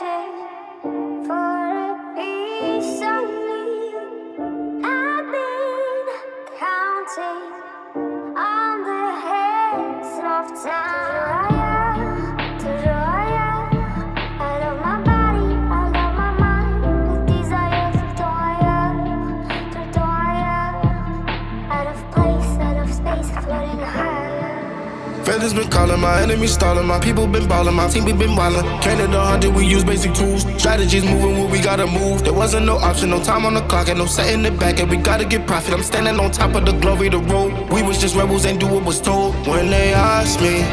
searching for a piece of me. I've been counting on the hands of time. I love my body, I love my mind. With desire for out of place, out of space, floating higher. Feathers been calling, my enemies stalling, my people been ballin', my team we been wildin'. Canada 100, we use basic tools. Strategies moving where we gotta move. There wasn't no option, no time on the clock, and no setting it back, and we gotta get profit. I'm standing on top of the glory, the road. We was just rebels, ain't do what was told. When they asked me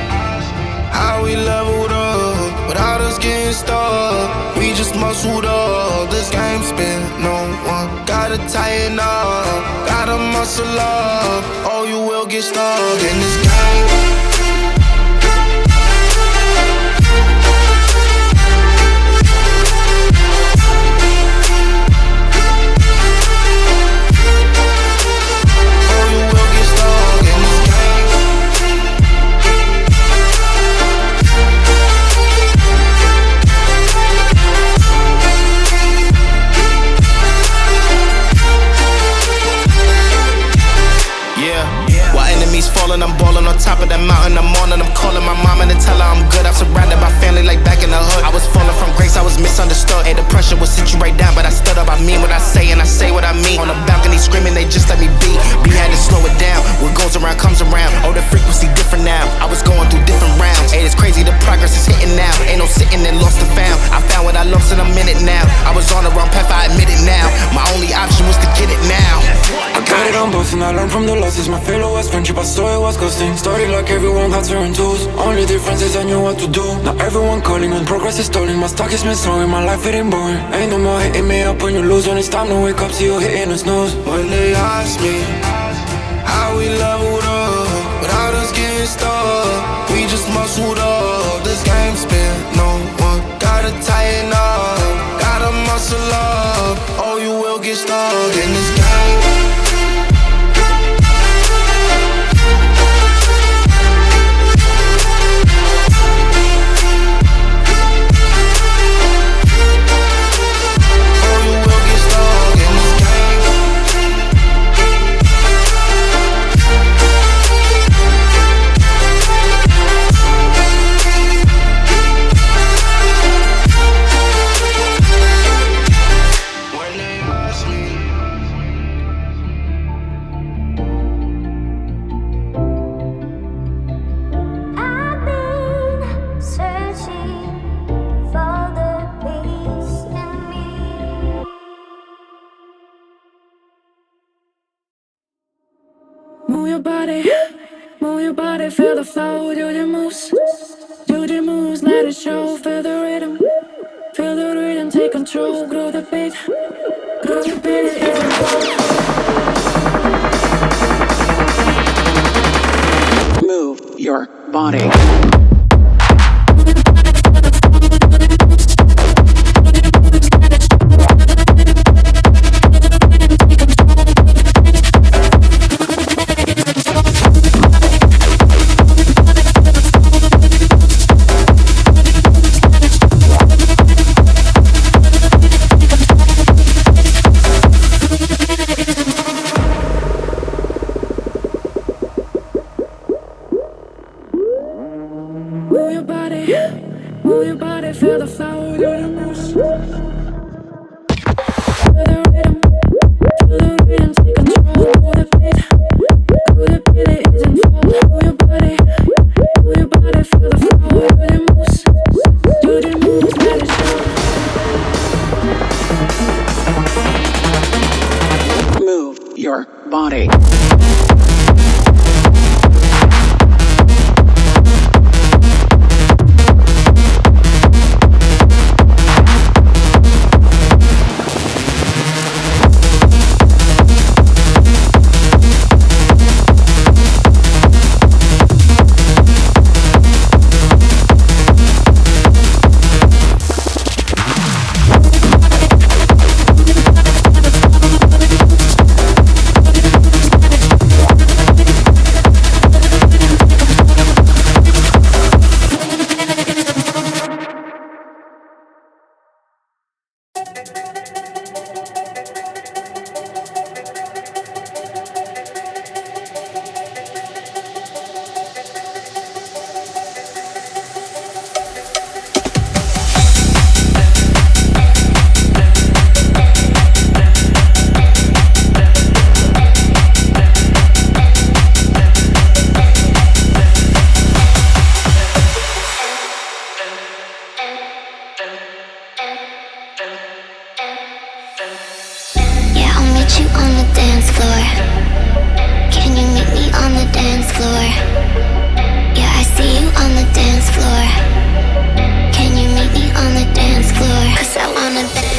how we leveled up, without us getting stuck, we just muscled up. This game spin, no one gotta tighten up, gotta muscle up, or you will get stuck in this game. Falling, I'm balling on top of that mountain. I'm on and I'm calling my mom and tell her I'm good. I'm surrounded by family like back in the hood. I was falling from grace, I was misunderstood. Hey, the pressure would sit you right down, but I stood up. I mean what I say and I say what I mean. On the balcony screaming, they just let me be. B had to slow it down. What goes around comes around. Oh, the frequency different now. I was going through different rounds. Hey, it's crazy, the progress is hitting now. Ain't no sitting and lost and found. I found what I lost in a minute now. I was on the wrong path, I admit it now. My only option was to get it now. I got it on both and I learned from the losses. My failure was friendship, I saw it was ghosting. Started like everyone had certain tools. Only difference is I knew what to do. Now everyone calling when progress is stalling. My stock is missing, my life it ain't boring. Ain't no more hitting me up when you lose. When it's time to wake up, see you hitting the snooze. When they ask me how we leveled up, without us getting stuck, we just muscled up. This game spin, no one gotta tighten up, gotta muscle up, or you will get stuck in this game. Feel the flow, do the moves, let it show. Feel the rhythm, take control. Grow the beat, it isn't cold. Move your body. Feel the flow, do the moves. Take control. Grow the beat, it isn't fault. Move your body, feel the flow, do the moves, let it show. Move your body. floor? Can you meet me on the dance floor? Yeah, I see you on the dance floor. Can you meet me on the dance floor? 'Cause I wanna dance.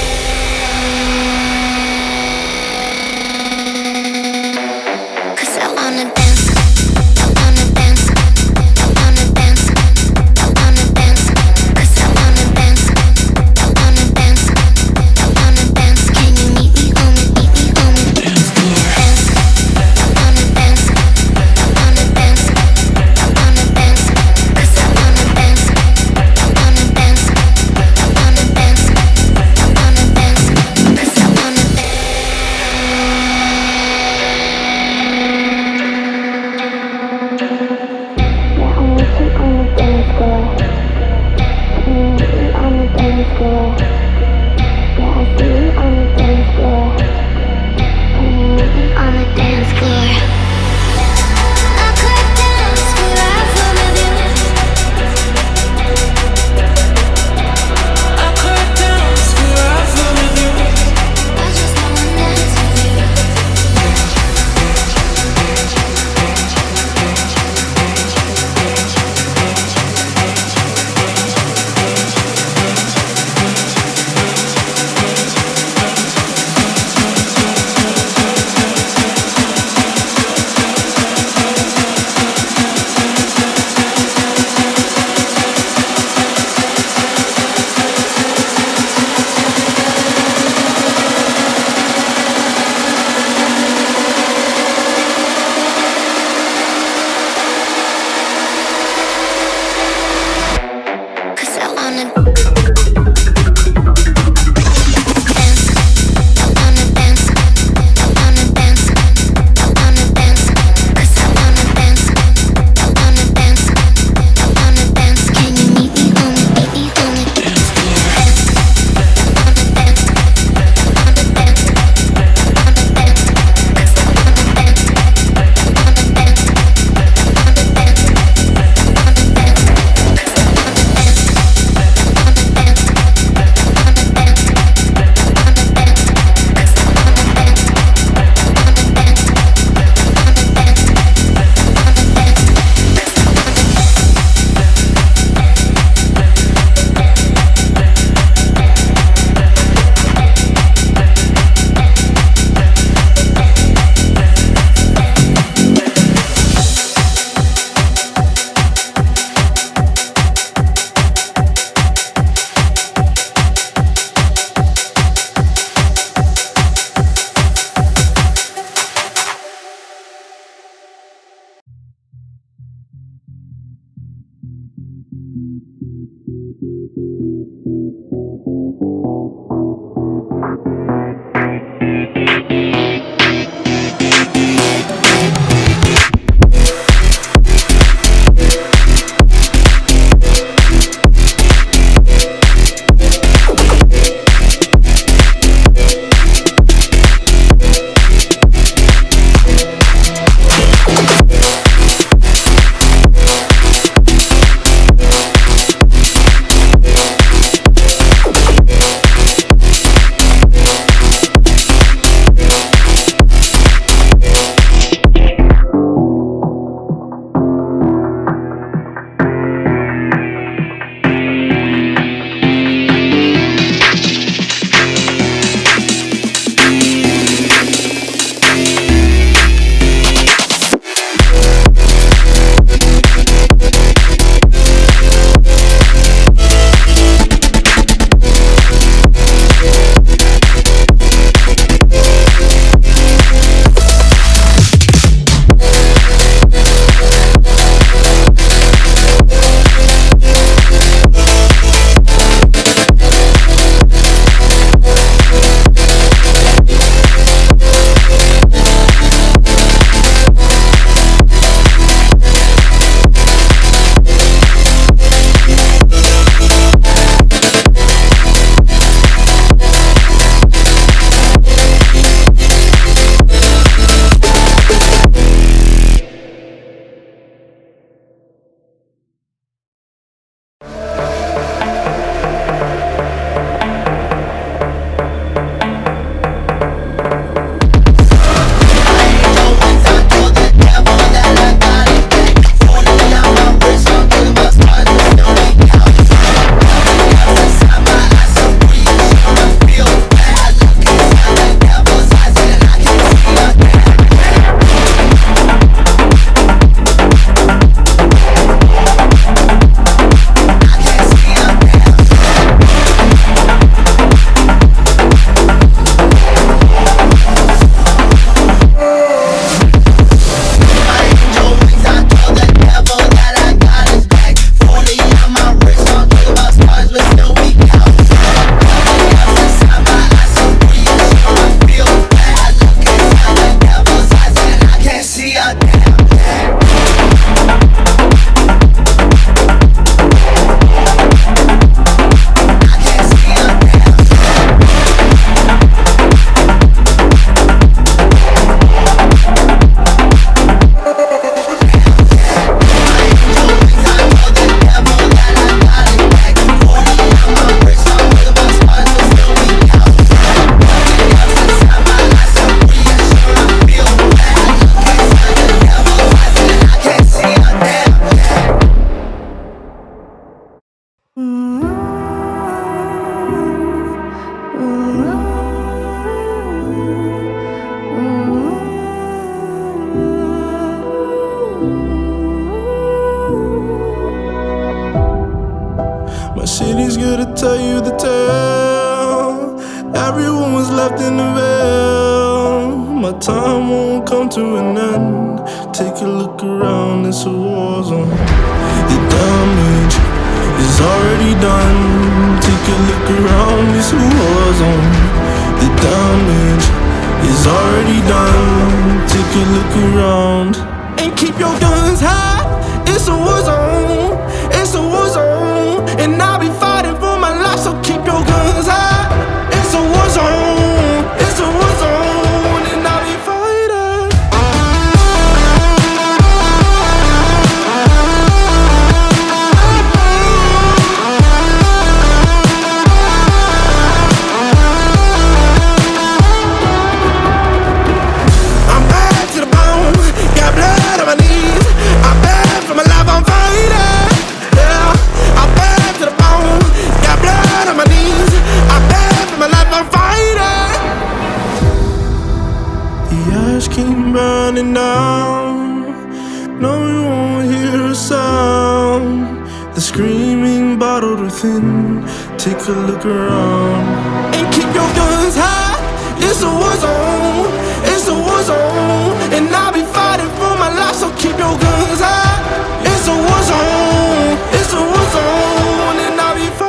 tell you the tale. Everyone was left in the veil. My time won't come to an end. Take a look around, it's a war zone. The damage is already done. Take a look around, it's a war zone. The damage is already done. Take a look around. And keep your guns high. It's a war zone. It's a war zone. And I'll be fighting for my life, so keep your guns high. It's a war zone. It's a war zone. And I'll be fighting. I'm bad to the bone. Got blood on my knees. I'm bad for my life, I'm fighting. Yeah, I'm bad to the bone. Got blood on my knees. I'm bad for my life, I'm fighting. The ash keep burning down. No, you won't hear a sound. The screaming bottled within. Take a look around. And keep your guns high. It's a war zone. It's a war zone. And I'll be fighting for my life, so keep your guns high. It's a war zone. It's a war zone. And I'll be fighting.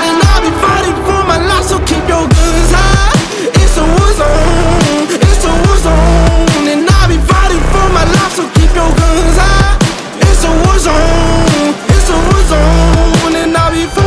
And I'll be fighting for my life, so keep your guns high. It's a war zone. It's a war zone. And I'll be fighting for my life, so keep your guns high. It's a war zone. It's a war zone. And I'll be fighting.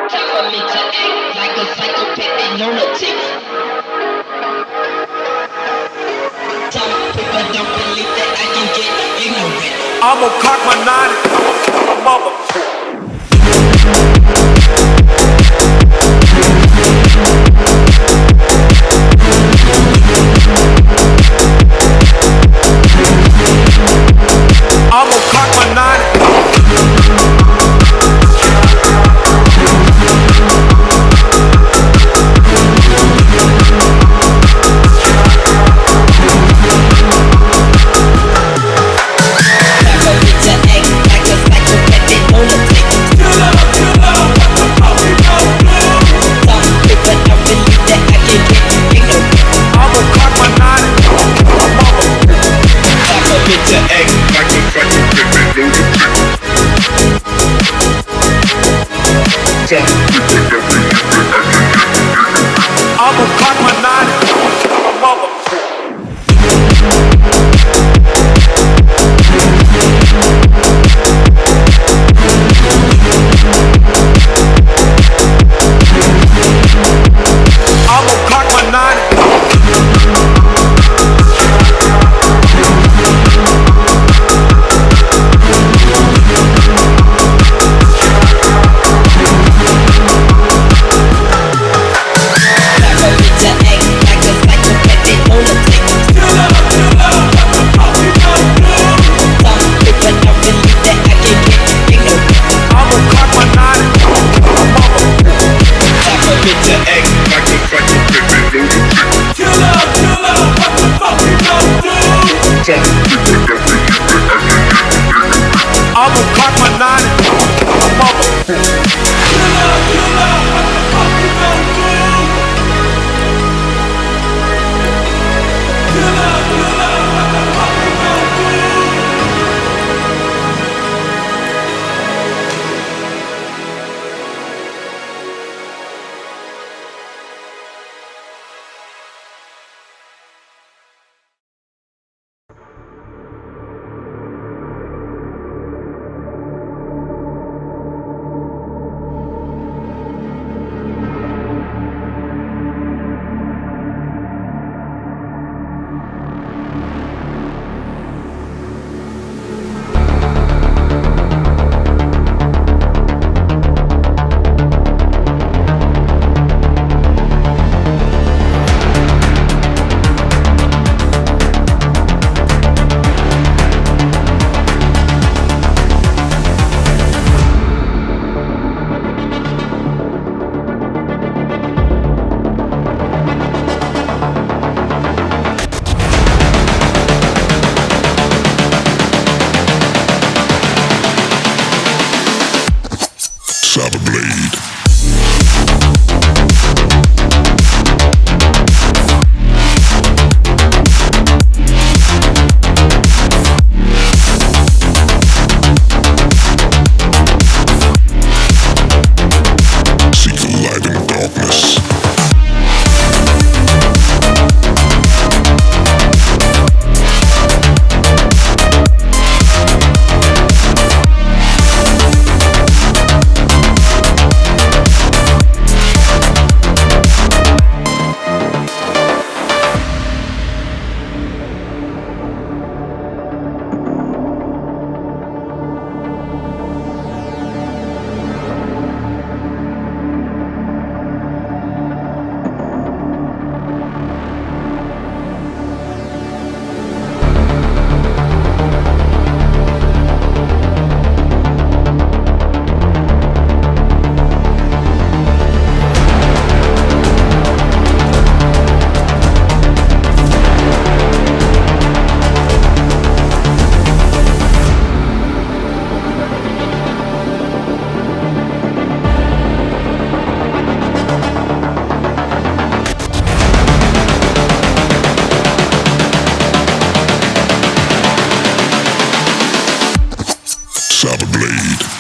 Time for me to act like a psychopathic lunatic. Some people don't believe that I can get ignorant. I'ma cock my 90, mother. I'ma cock my 90. I'ma cock my 90, mother. I'ma cock my 90. I'ma cock my 90, mother. Cyberblade.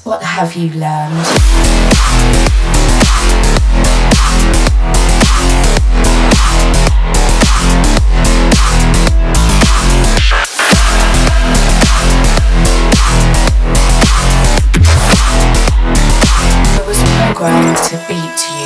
What have you learned? It was programmed to beat you.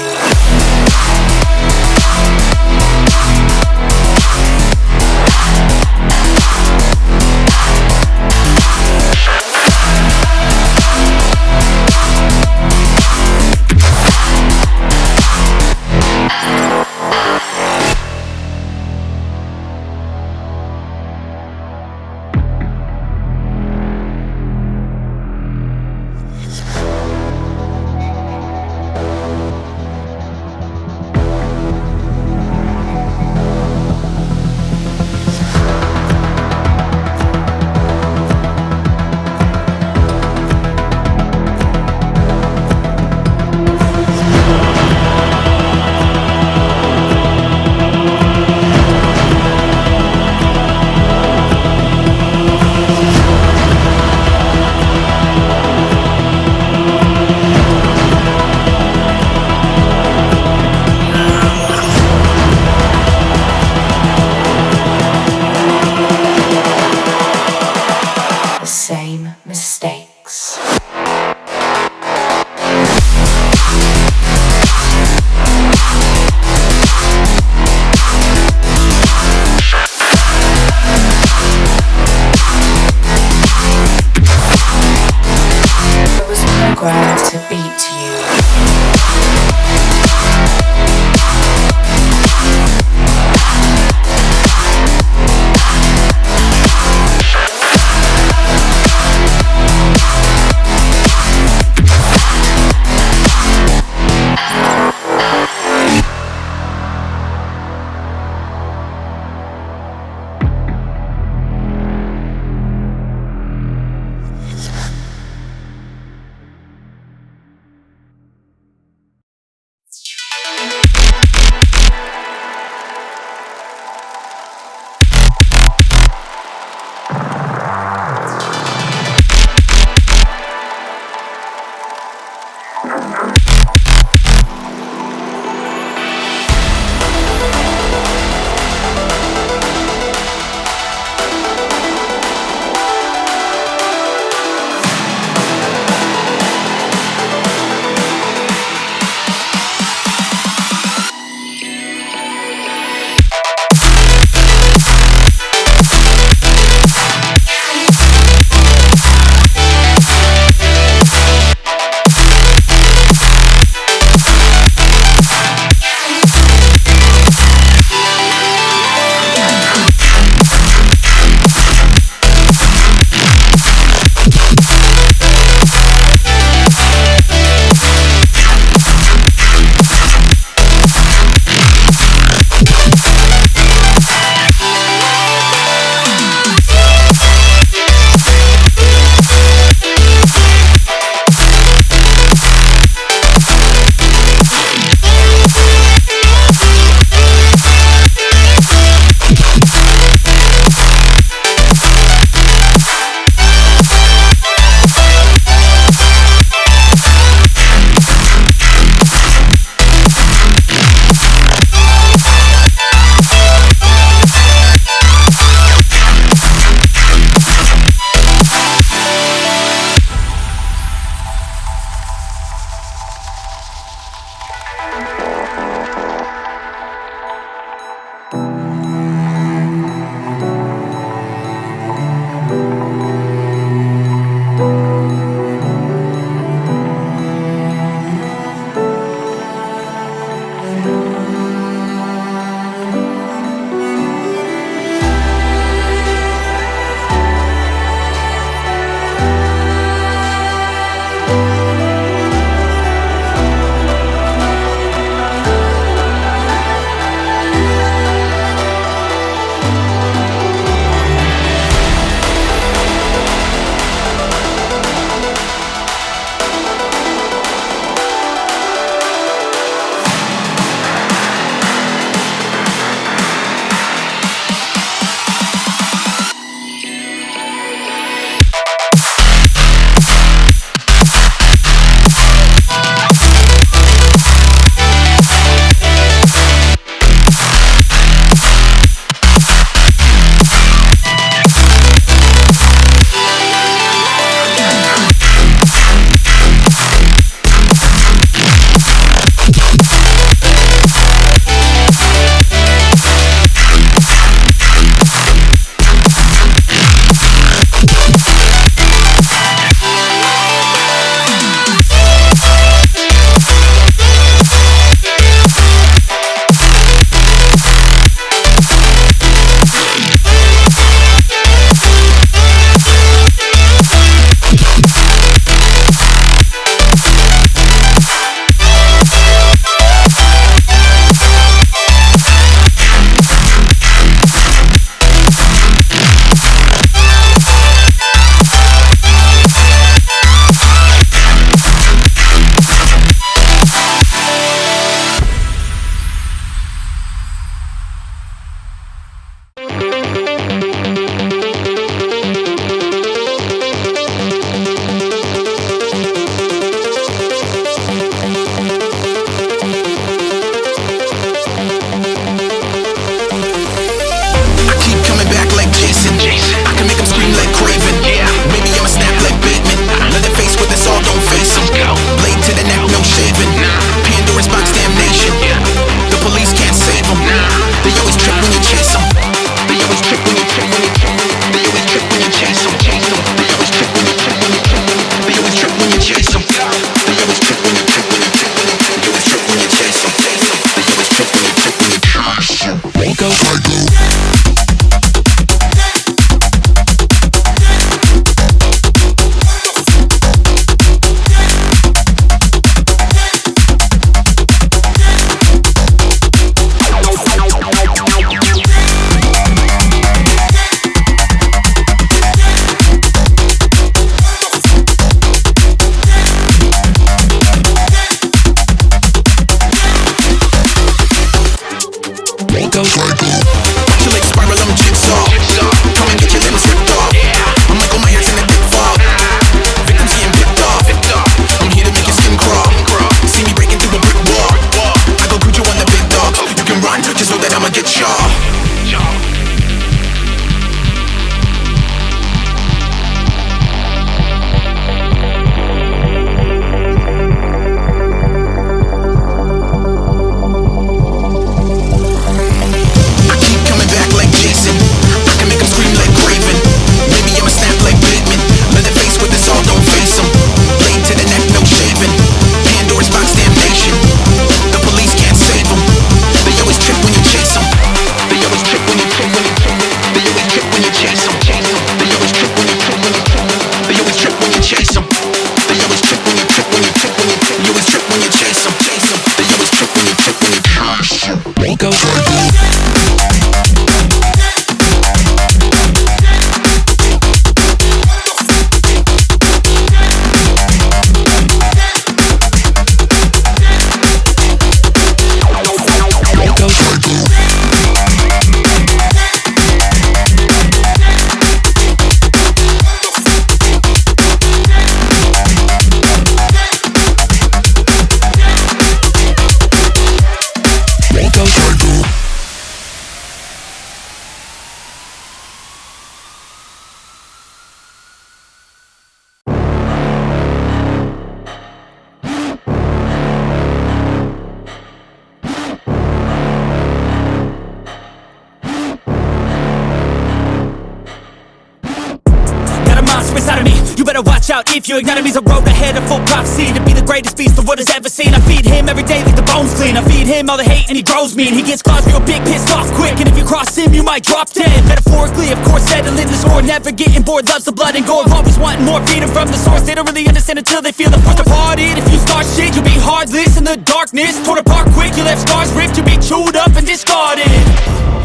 Watch out if you ignite me's a road ahead of full prophecy to be the greatest beast the world has ever seen. I feed him every day like the bones clean. I feed him all the hate and he grows mean. He gets claws real big, pissed off quick, and if you cross him you might drop dead. Metaphorically, of course, settling the score, never getting bored, loves the blood and gore, always wanting more, freedom from the source. They don't really understand until they feel the force departed. If you start shit, you'll be heartless in the darkness, torn apart quick, you left scars ripped, you'll be chewed up and discarded.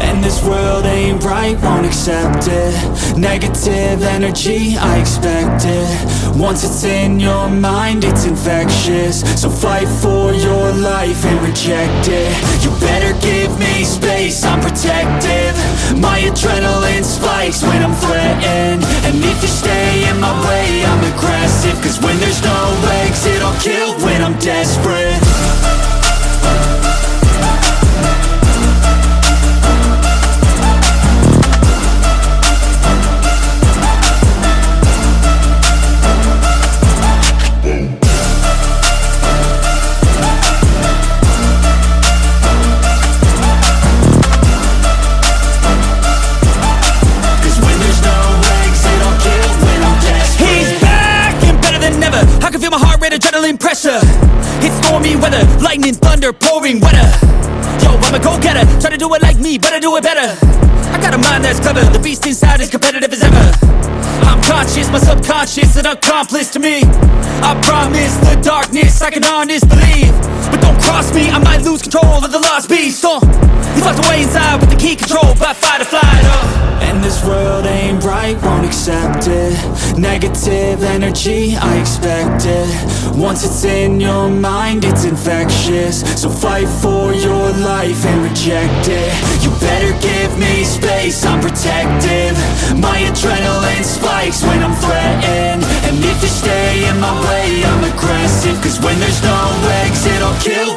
And this world ain't right, won't accept it. Negative energy, I expect it. Once it's in your mind, it's infectious. So fight for your life and reject it. You better give me space, I'm protective. My adrenaline spikes when I'm threatened. And if you stay in my way, I'm aggressive. Cause when there's no exit, I'll kill when I'm desperate. Adrenaline pressure, it's stormy weather, lightning, thunder, pouring weather. Yo, I'm a go-getter, try to do it like me, but I do it better. I got a mind that's clever, the beast inside is competitive as ever. I'm conscious, my subconscious, an accomplice to me. I promise the darkness, I can honest believe. But don't cross me, I might lose control of the lost beast. He's locked away inside with the key controlled by fight or flight. And this world ain't right, won't accept it. Negative energy, I expect it. Once it's in your mind, it's infectious. So fight for your life and reject it. You better give me space, I'm protective. My adrenaline spikes when I'm threatened. And if you stay in my way, I'm aggressive. Cause when there's no exit, I'll kill